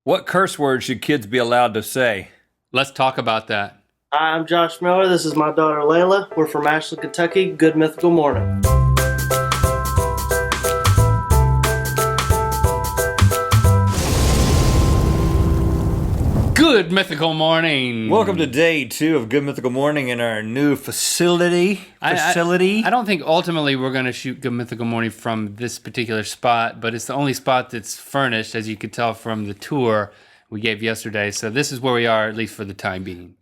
What curse words should kids be allowed to say? Let's talk about that. Hi, I'm Josh Miller. This is my daughter Layla. We're from Ashland, Kentucky. Good Mythical Morning. Good Mythical Morning. Welcome to day 2 of Good Mythical Morning in our new facility. I don't think ultimately we're going to shoot Good Mythical Morning from this particular spot, but it's the only spot that's furnished, as you could tell from the tour we gave yesterday. So this is where we are, at least for the time being.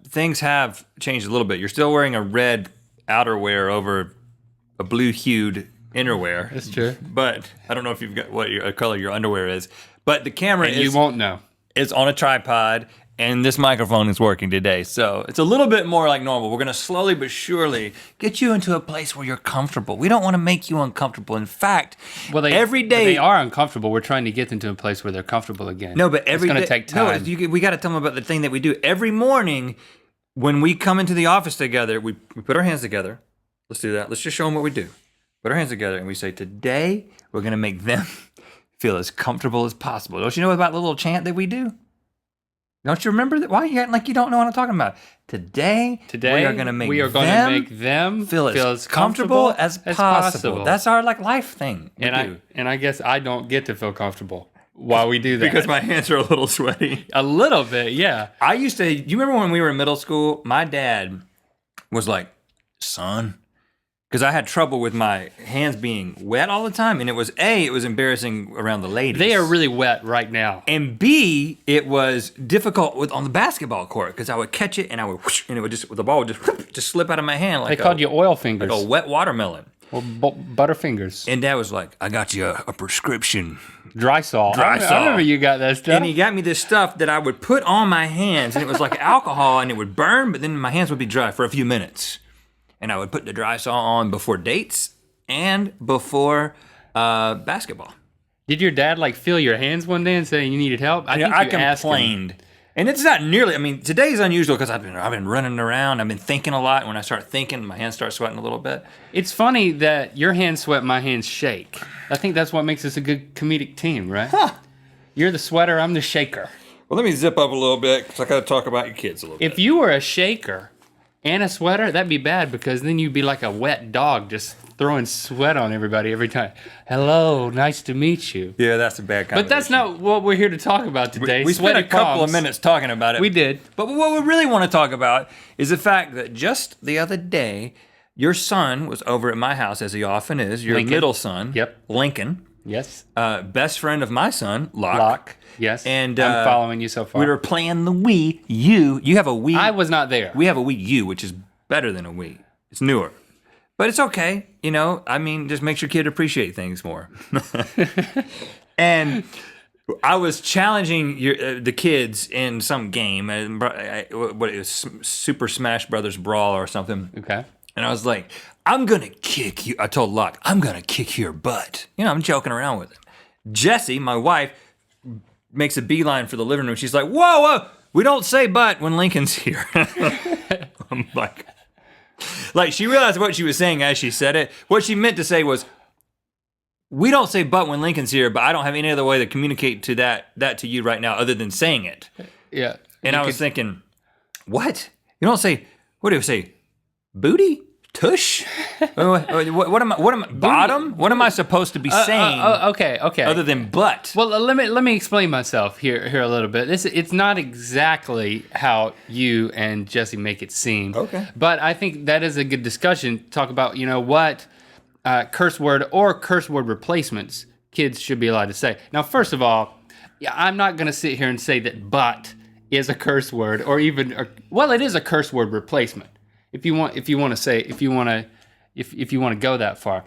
Things have changed a little bit. You're still wearing a red outerwear over a blue-hued innerwear. That's true. But I don't know if you've got what color your underwear is. But the camera You won't know. It's on a tripod, and this microphone is working today. So it's a little bit more like normal. We're going to slowly but surely get you into a place where you're comfortable. We don't want to make you uncomfortable. In fact, every day... They are uncomfortable. We're trying to get them to a place where they're comfortable again. No, but every day... It's going to take time. No, we got to tell them about the thing that we do. Every morning, when we come into the office together, we put our hands together. Let's do that. Let's just show them what we do. Put our hands together, and we say, today, we're going to make them... feel as comfortable as possible. Don't you know about the little chant that we do? Don't you remember that? Why are you acting like you don't know what I'm talking about? Today we are going to make them feel as comfortable as possible. That's our life thing. And I guess I don't get to feel comfortable while we do that. Because my hands are a little sweaty. A little bit, yeah. Do you remember when we were in middle school? My dad was like, son... Because I had trouble with my hands being wet all the time. And it was embarrassing around the ladies. They are really wet right now. And B, it was difficult on the basketball court. Because I would catch it and I would whoosh, and it would the ball would just slip out of my hand. They called you oil fingers. Like a wet watermelon. Or butterfingers. And Dad was like, I got you a prescription. Dry Sol. I remember you got that stuff. And he got me this stuff that I would put on my hands. And it was like alcohol and it would burn. But then my hands would be dry for a few minutes. And I would put the Dry Sol on before dates and before basketball. Did your dad feel your hands one day and say you needed help? I complained. And it's not nearly, today's unusual because I've been running around. I've been thinking a lot. When I start thinking, my hands start sweating a little bit. It's funny that your hands sweat, my hands shake. I think that's what makes us a good comedic team, right? Huh. You're the sweater, I'm the shaker. Well, let me zip up a little bit because I got to talk about your kids a little bit. If you were a shaker... and a sweater, that'd be bad because then you'd be like a wet dog just throwing sweat on everybody every time. Hello, nice to meet you. Yeah, that's a bad combination. But that's not what we're here to talk about today. We spent a couple of minutes talking about it. We did. But what we really want to talk about is the fact that just the other day, your son was over at my house, as he often is, your middle son, Lincoln. Yes. Best friend of my son, Locke. Yes. And I'm following you so far. We were playing the Wii U. You have a Wii. I was not there. We have a Wii U, which is better than a Wii. It's newer. But it's okay. Just makes your kid appreciate things more. And I was challenging the kids in some game. What it was, Super Smash Brothers Brawl or something. Okay. And I was like, I'm going to kick you. I told Locke, I'm going to kick your butt. I'm joking around with it. Jessie, my wife, makes a beeline for the living room. She's like, whoa, we don't say butt when Lincoln's here. I'm like she realized what she was saying as she said it. What she meant to say was, we don't say butt when Lincoln's here, but I don't have any other way to communicate to that to you right now other than saying it. Yeah. And I was thinking, what? You don't say, what do you say? Booty? Tush? What am I? Bottom? What am I supposed to be saying? Okay. Other than butt. Well, let me explain myself here a little bit. It's not exactly how you and Jesse make it seem. Okay. But I think that is a good discussion. Talk about what curse word or curse word replacements kids should be allowed to say. Now, first of all, I'm not going to sit here and say that butt is a curse word or even it is a curse word replacement. If you want to go that far,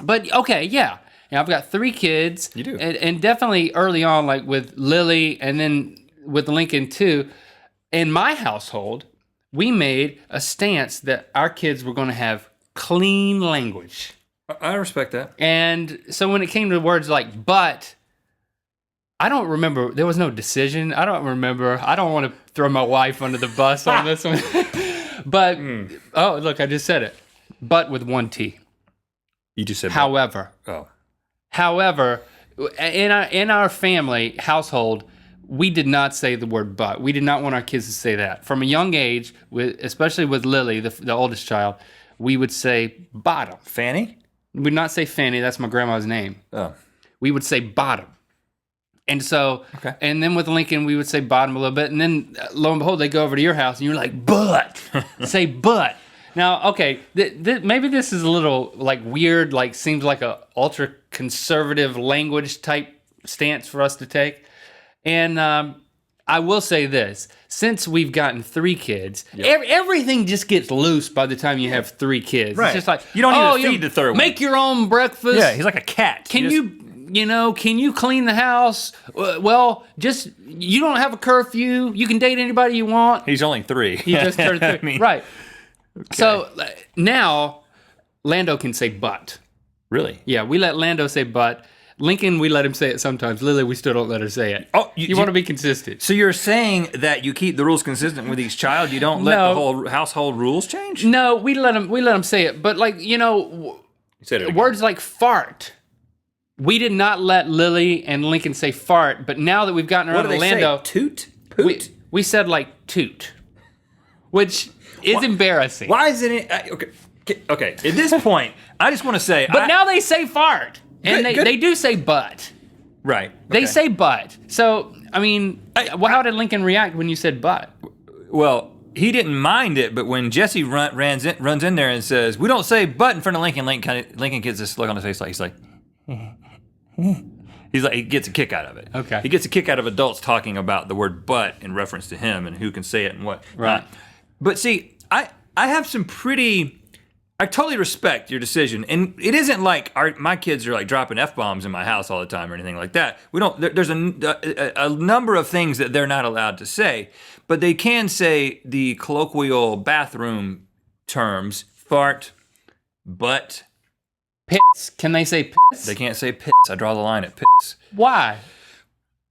but okay, yeah. And I've got 3 kids. You do, and definitely early on, like with Lily, and then with Lincoln too. In my household, we made a stance that our kids were going to have clean language. I respect that. And so when it came to words like "but," I don't remember. There was no decision. I don't remember. I don't want to throw my wife under the bus on this one. But, oh, look, I just said it. But with 1 T. You just said however. Oh. However, in our family household, we did not say the word but. We did not want our kids to say that. From a young age, especially with Lily, the oldest child, we would say bottom. Fanny? We would not say Fanny. That's my grandma's name. Oh. We would say bottom. And so, Okay. and then with Lincoln, we would say bottom a little bit. And then lo and behold, they go over to your house and you're like, but. Say but. Now, okay, maybe this is a little like weird, like seems like a ultra conservative language type stance for us to take. And I will say this, since we've gotten 3 kids, everything just gets loose by the time you have 3 kids. Right. It's just like, you don't need to feed the third one. Make your own breakfast. Yeah, he's like a cat. Can can you clean the house? Well, just, you don't have a curfew. You can date anybody you want. He's only 3. He just turned 3. I mean, right. Okay. So now Lando can say but. Really? Yeah, we let Lando say but. Lincoln, we let him say it sometimes. Lily, we still don't let her say it. Oh, you want to be consistent. So you're saying that you keep the rules consistent with each child? You don't let the whole household rules change? No, we let him say it. But like, You said it again. words like fart. We did not let Lily and Lincoln say fart, but now that we've gotten around What do to they Lando, say? Toot? Poot? we said like toot, which is embarrassing. Why isn't it? Okay. At this point, I just want to say. But now they say fart, and Good. they do say but. Right. They okay. say but. So I mean, how did Lincoln react when you said but? Well, he didn't mind it, but when Jesse runs in there and says, "We don't say but" in front of Lincoln, Lincoln gets this look on his face like he's like. He gets a kick out of it. Okay. He gets a kick out of adults talking about the word "but" in reference to him and who can say it and what. Right. But see, I have some pretty. I totally respect your decision, and it isn't like my kids are like dropping F-bombs in my house all the time or anything like that. We don't. There's a number of things that they're not allowed to say, but they can say the colloquial bathroom terms: fart, butt. Piss. Can they say piss? They can't say piss. I draw the line at piss. Why?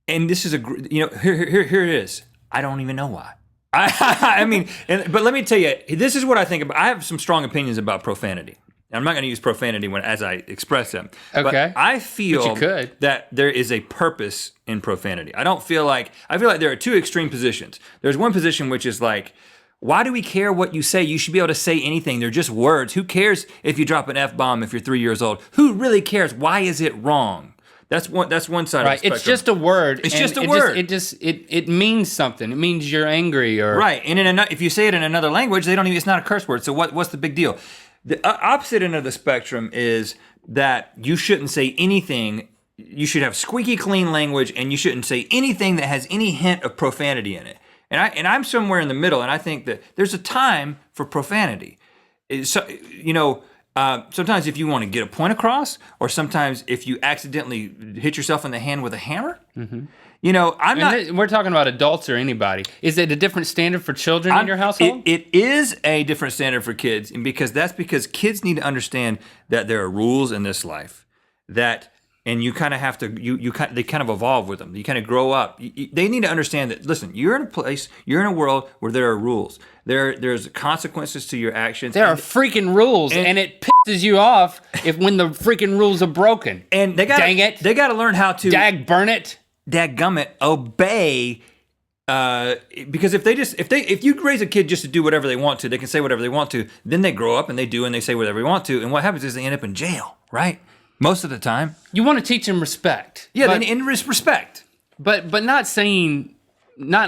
And this is here it is. I don't even know why. I mean, but let me tell you, this is what I think about. I have some strong opinions about profanity. I'm not going to use profanity as I express them. Okay. But I feel But you could. that there is a purpose in profanity. I feel like there are 2 extreme positions. There's one position which is like, why do we care what you say? You should be able to say anything. They're just words. Who cares if you drop an F-bomb if you're 3 years old? Who really cares? Why is it wrong? That's one side of the spectrum. It's just a word. It's just a word. It means something. It means you're angry or right. And if you say it in another language, they don't even. It's not a curse word. So what's the big deal? The opposite end of the spectrum is that you shouldn't say anything. You should have squeaky clean language, and you shouldn't say anything that has any hint of profanity in it. And I'm somewhere in the middle, and I think that there's a time for profanity. So, sometimes if you want to get a point across, or sometimes if you accidentally hit yourself in the hand with a hammer, we're talking about adults or anybody. Is it a different standard for children in your household? It is a different standard for kids, and because kids need to understand that there are rules in this life and you kind of have to, they kind of evolve with them. You kind of grow up. They need to understand that, listen, you're in a world where there are rules. There's consequences to your actions. There are freaking rules, and it pisses you off when the freaking rules are broken. And dang it. They got to learn how to. Dadgummit, obey. Because if you raise a kid just to do whatever they want to, they can say whatever they want to, then they grow up and they do and they say whatever they want to. And what happens is they end up in jail, right? Most of the time. You want to teach them respect. Yeah, in respect. But not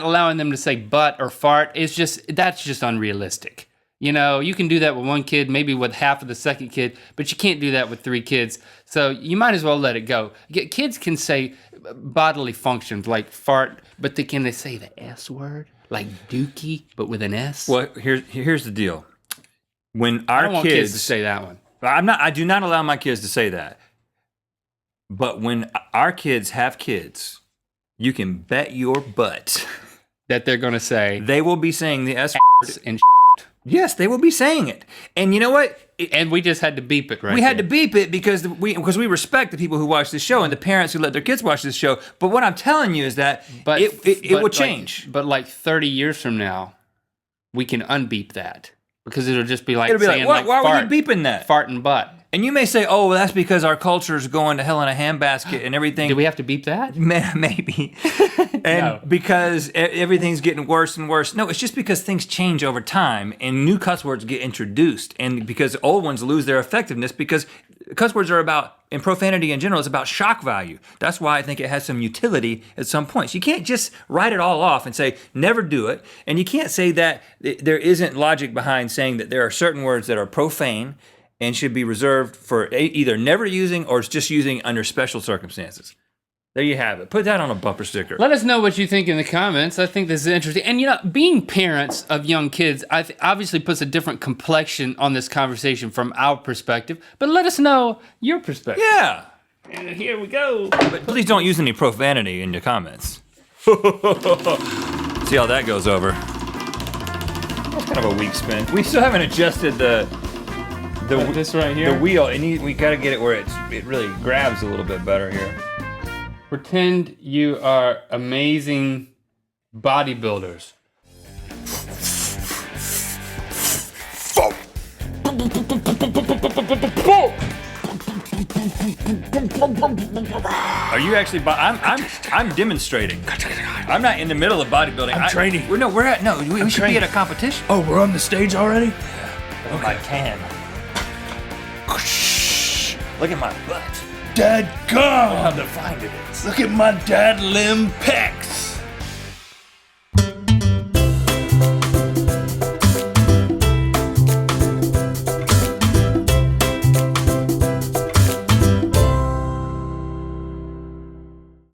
allowing them to say but or fart that's just unrealistic. You can do that with one kid, maybe with half of the second kid, but you can't do that with 3 kids. So you might as well let it go. Kids can say bodily functions like fart, but can they say the S word? Like dookie, but with an S? Well, here's the deal. When our I don't want kids to say that one. I do not allow my kids to say that. But when our kids have kids, you can bet your butt that they're going to say they will be saying the S word and yes, they will be saying it. And you know what? And we just had to beep it, right? We had to beep it because we respect the people who watch this show and the parents who let their kids watch this show. But what I'm telling you is that it will change. But like 30 years from now, we can unbeep that because it'll just be like It'll be saying like, why fart, were you beeping that? Fart and butt. And you may say, oh, well, that's because our culture is going to hell in a handbasket and everything. Do we have to beep that? Maybe. And No. because everything's getting worse and worse. No, it's just because things change over time and new cuss words get introduced. And because old ones lose their effectiveness because cuss words are about, and profanity in general, is about shock value. That's why I think it has some utility at some points. You can't just write it all off and say, never do it. And you can't say that there isn't logic behind saying that there are certain words that are profane and should be reserved for either never using or just using under special circumstances. There you have it. Put that on a bumper sticker. Let us know what you think in the comments. I think this is interesting. And you know, being parents of young kids, obviously puts a different complexion on this conversation from our perspective. But let us know your perspective. Yeah. And here we go. But please don't use any profanity in your comments. See how that goes over. That's kind of a weak spin. We still haven't adjusted This right here. the wheel. We got to get it where it really grabs a little bit better here. Pretend you are amazing bodybuilders. Are you actually? I'm demonstrating. I'm not in the middle of bodybuilding. I'm training. We should be at a competition. Oh, we're on the stage already? If I can. Look at my butt. Dad How gum! defined it is. Look at my dad limb pecs!